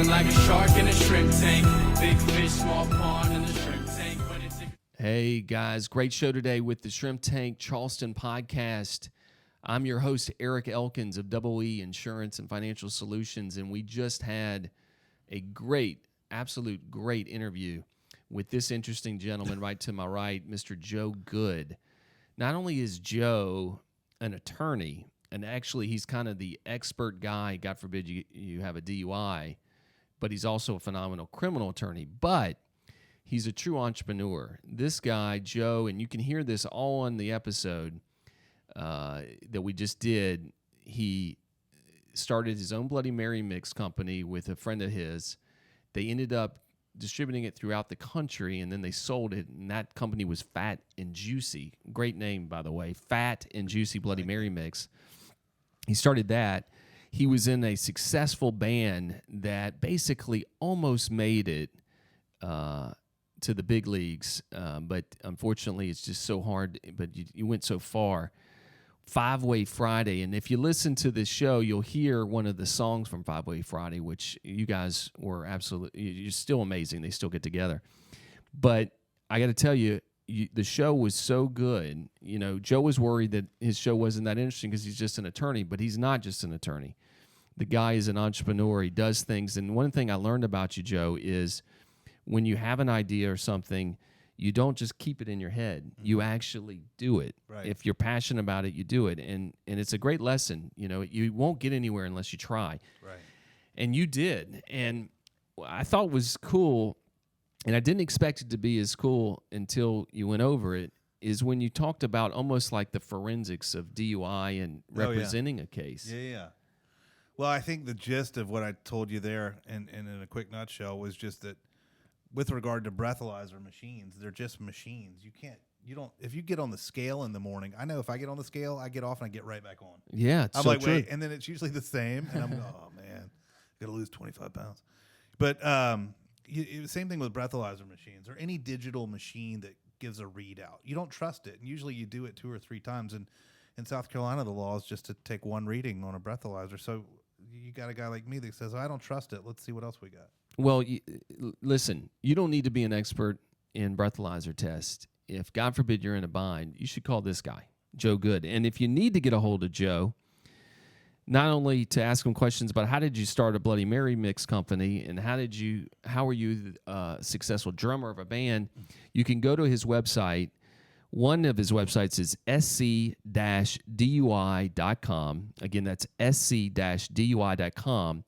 feeling like a shark in a shrimp tank. Big fish, small pond in the shrimp tank. Hey guys, great show today with the Shrimp Tank Charleston podcast. I'm your host, Eric Elkins of Double E Insurance and Financial Solutions, and we just had a absolute great interview with this interesting gentleman right to my right, Mr. Joe Good. Not only is Joe an attorney, and actually he's kind of the expert guy, God forbid you have a DUI, but he's also a phenomenal criminal attorney, but he's a true entrepreneur. This guy, Joe, and you can hear this all on the episode that we just did. He started his own Bloody Mary mix company with a friend of his. They ended up distributing it throughout the country, and then they sold it, and that company was Fat and Juicy. Great name, by the way, Fat and Juicy Bloody Mary mix. He started that. He was in a successful band that basically almost made it to the big leagues, but unfortunately it's just so hard, but you went so far. Five-Way Friday, and if you listen to this show, you'll hear one of the songs from Five-Way Friday, which you guys were you're still amazing. They still get together. But I got to tell you, the show was so good. You know, Joe was worried that his show wasn't that interesting because he's just an attorney, but he's not just an attorney. The guy is an entrepreneur. He does things, and one thing I learned about you, Joe, is when you have an idea or something, you don't just keep it in your head. You actually do it. Right. If you're passionate about it, you do it. And it's a great lesson. You know, you won't get anywhere unless you try. Right. And you did. And I thought was cool, and I didn't expect it to be as cool until you went over it, is when you talked about almost like the forensics of DUI and representing a case. Yeah. Well, I think the gist of what I told you there and in a quick nutshell was just that with regard to breathalyzer machines, they're just machines. If you get on the scale in the morning, I know if I get on the scale, I get off and I get right back on. Yeah, it's I'm so like, true. wait, and then it's usually the same, and I'm oh man, got to lose 25 pounds. But same thing with breathalyzer machines or any digital machine that gives a readout. You don't trust it, and usually you do it 2 or 3 times. And in South Carolina, the law is just to take one reading on a breathalyzer. So you got a guy like me that says, I don't trust it. Let's see what else we got. Well, listen, you don't need to be an expert in breathalyzer tests. If, God forbid, you're in a bind, you should call this guy, Joe Good. And if you need to get a hold of Joe, not only to ask him questions about how did you start a Bloody Mary mix company and how are you a successful drummer of a band, you can go to his website. One of his websites is sc-dui.com. Again, that's sc-dui.com.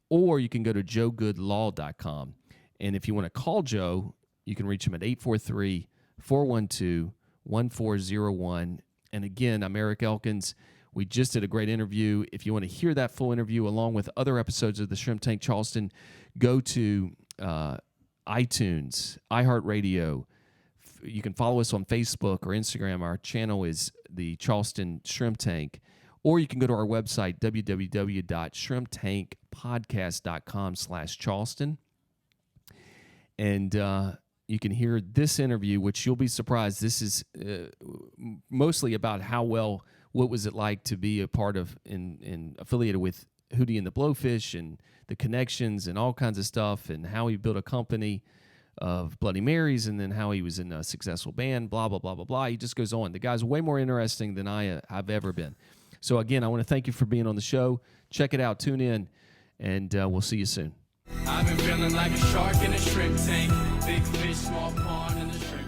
Or you can go to joegoodlaw.com. And if you want to call Joe, you can reach him at 843-412-1401. And again, I'm Eric Elkins. We just did a great interview. If you want to hear that full interview along with other episodes of the Shrimp Tank Charleston, go to iTunes, iHeartRadio. You can follow us on Facebook or Instagram. Our channel is the Charleston Shrimp Tank. Or you can go to our website, www.shrimptankpodcast.com/Charleston. And you can hear this interview, which you'll be surprised. This is mostly about what was it like to be a part of and affiliated with Hootie and the Blowfish and the connections and all kinds of stuff, and how he built a company of Bloody Marys, and then how he was in a successful band, blah, blah, blah, blah, blah. He just goes on. The guy's way more interesting than I've ever been. So, again, I want to thank you for being on the show. Check it out. Tune in, and we'll see you soon. I've been feeling like a shark in a shrimp tank. Big fish, small pond in the shrimp